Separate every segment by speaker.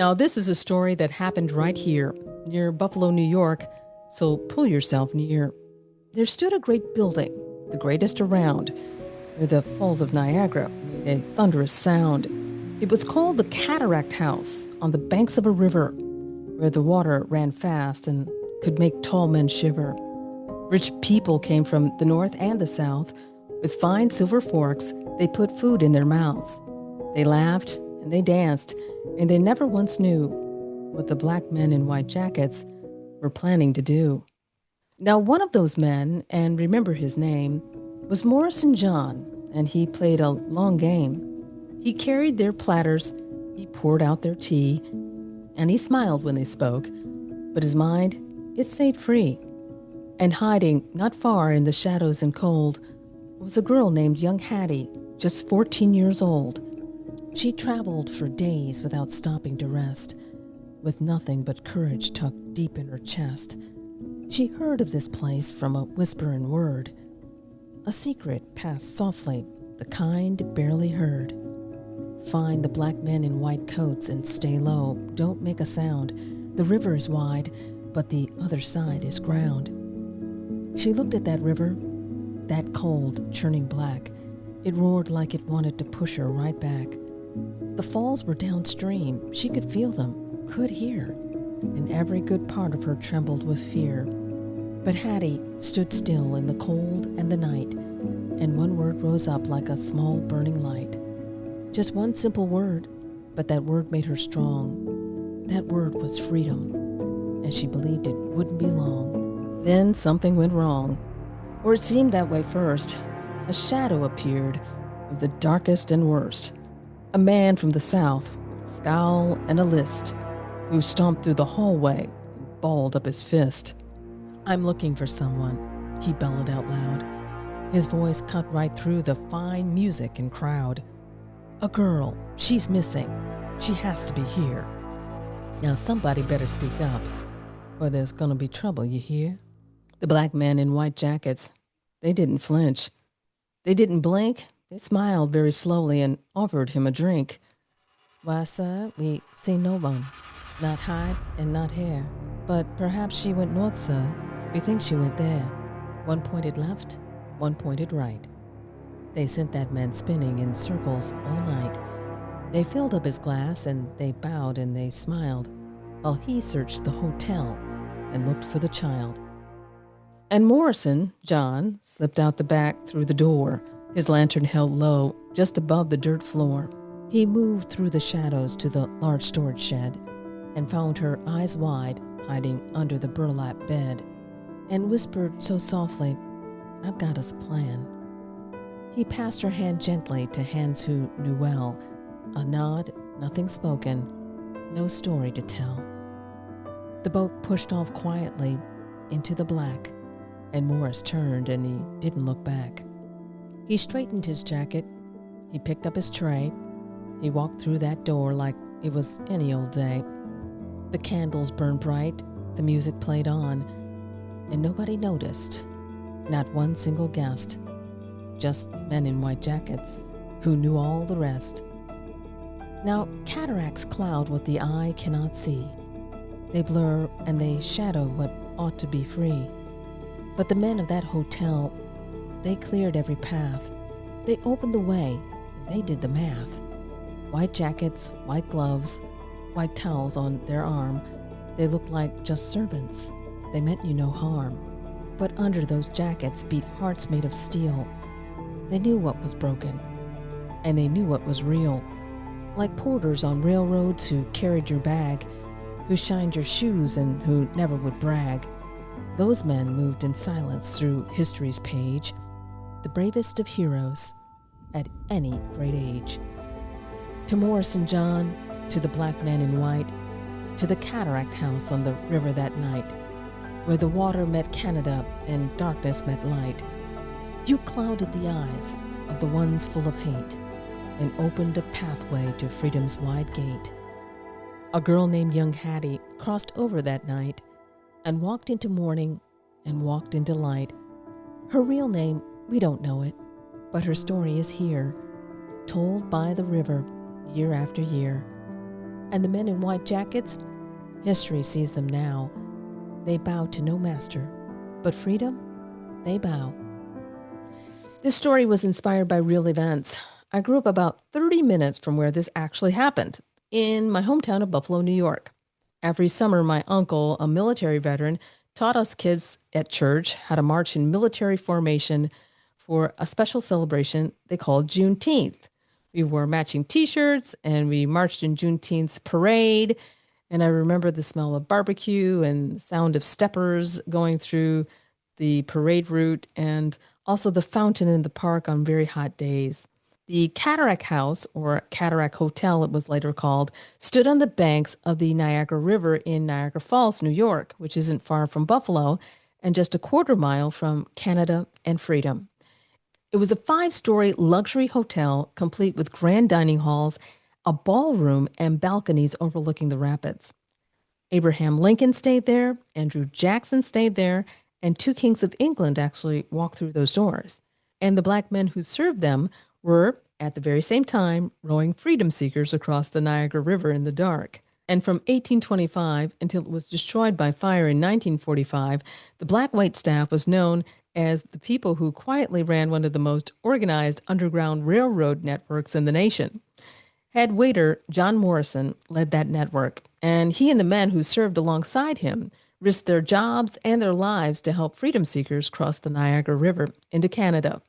Speaker 1: Now, this is a story that happened right here, near Buffalo, New York, so pull yourself near. There stood a great building, the greatest around, where the Falls of Niagara made a thunderous sound. It was called the Cataract House on the banks of a river, where the water ran fast and could make tall men shiver. Rich people came from the north and the south. With fine silver forks, they put food in their mouths. They laughed and they danced, and they never once knew what the black men in white jackets were planning to do. Now, one of those men, and remember his name, was Morrison John, and he played a long game. He carried their platters, he poured out their tea, and he smiled when they spoke, but his mind, it stayed free. And hiding not far in the shadows and cold was a girl named young Hattie, just 14 years old. She traveled for days without stopping to rest, with nothing but courage tucked deep in her chest. She heard of this place from a whisper and word. A secret passed softly, the kind barely heard. Find the black men in white coats and stay low, don't make a sound. The river is wide, but the other side is ground. She looked at that river, that cold, churning black. It roared like it wanted to push her right back. The falls were downstream. She could feel them, could hear, and every good part of her trembled with fear. But Hattie stood still in the cold and the night, and one word rose up like a small burning light. Just one simple word, but that word made her strong. That word was freedom, and she believed it wouldn't be long. Then something went wrong, or it seemed that way first. A shadow appeared of the darkest and worst. A man from the south with a scowl and a list, who stomped through the hallway and balled up his fist. "I'm looking for someone," he bellowed out loud. His voice cut right through the fine music and crowd. "A girl, she's missing. She has to be here. Now somebody better speak up, or there's gonna be trouble, you hear?" The black men in white jackets, they didn't flinch. They didn't blink. They smiled very slowly and offered him a drink. "Why, sir, we see no one. Not hide and not hair. But perhaps she went north, sir. We think she went there. One pointed left, one pointed right." They sent that man spinning in circles all night. They filled up his glass and they bowed and they smiled, while he searched the hotel and looked for the child. And Morrison, John, slipped out the back through the door, his lantern held low, just above the dirt floor. He moved through the shadows to the large storage shed and found her eyes wide, hiding under the burlap bed, and whispered so softly, "I've got us a plan." He passed her hand gently to hands who knew well. A nod, nothing spoken, no story to tell. The boat pushed off quietly into the black, and Morris turned and he didn't look back. He straightened his jacket, he picked up his tray, he walked through that door like it was any old day. The candles burned bright, the music played on, and nobody noticed, not one single guest, just men in white jackets who knew all the rest. Now, cataracts cloud what the eye cannot see. They blur and they shadow what ought to be free. But the men of that hotel, they cleared every path. They opened the way, and they did the math. White jackets, white gloves, white towels on their arm. They looked like just servants. They meant you no harm. But under those jackets beat hearts made of steel. They knew what was broken, and they knew what was real. Like porters on railroads who carried your bag, who shined your shoes and who never would brag. Those men moved in silence through history's page, the bravest of heroes at any great age. To Morrison John, to the black men in white, to the Cataract House on the river that night, where the water met Canada and darkness met light, you clouded the eyes of the ones full of hate and opened a pathway to freedom's wide gate. A girl named young Hattie crossed over that night and walked into morning and walked into light. Her real name, we don't know it, but her story is here, told by the river year after year. And the men in white jackets? History sees them now. They bow to no master, but freedom, they bow. This story was inspired by real events. I grew up about 30 minutes from where this actually happened, in my hometown of Buffalo, New York. Every summer, my uncle, a military veteran, taught us kids at church how to march in military formation for a special celebration they called Juneteenth. We wore matching t-shirts and we marched in Juneteenth's parade. And I remember the smell of barbecue and sound of steppers going through the parade route, and also the fountain in the park on very hot days. The Cataract House, or Cataract Hotel it was later called, stood on the banks of the Niagara River in Niagara Falls, New York, which isn't far from Buffalo and just a quarter mile from Canada and freedom. It was a 5-story luxury hotel complete with grand dining halls, a ballroom, and balconies overlooking the rapids. Abraham Lincoln stayed there, Andrew Jackson stayed there, and 2 kings of England actually walked through those doors. And the black men who served them were, at the very same time, rowing freedom seekers across the Niagara River in the dark. And from 1825 until it was destroyed by fire in 1945, the black waitstaff was known as the people who quietly ran one of the most organized underground railroad networks in the nation. Head waiter John Morrison led that network, and he and the men who served alongside him risked their jobs and their lives to help freedom seekers cross the Niagara River into Canada.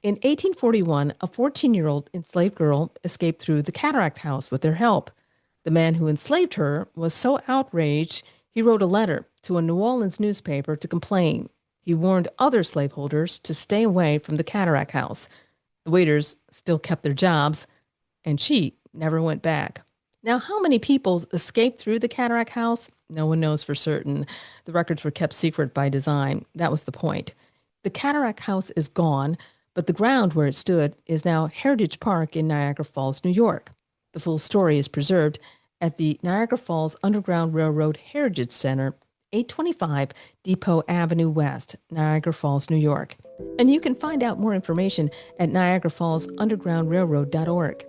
Speaker 1: In 1841, a 14-year-old enslaved girl escaped through the Cataract House with their help. The man who enslaved her was so outraged, he wrote a letter to a New Orleans newspaper to complain. He warned other slaveholders to stay away from the Cataract House. The waiters still kept their jobs, and she never went back. Now, how many people escaped through the Cataract House? No one knows for certain. The records were kept secret by design. That was the point. The Cataract House is gone, but the ground where it stood is now Heritage Park in Niagara Falls, New York. The full story is preserved at the Niagara Falls Underground Railroad Heritage Center, 825 Depot Avenue West, Niagara Falls, New York. And you can find out more information at niagarafallsundergroundrailroad.org.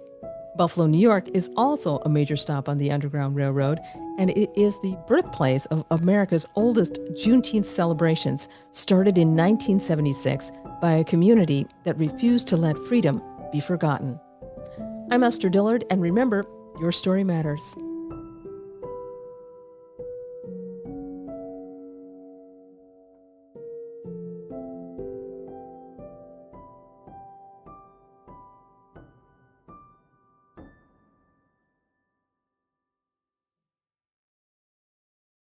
Speaker 1: Buffalo, New York is also a major stop on the Underground Railroad, and it is the birthplace of America's oldest Juneteenth celebrations, started in 1976 by a community that refused to let freedom be forgotten. I'm Esther Dillard, and remember, your story matters.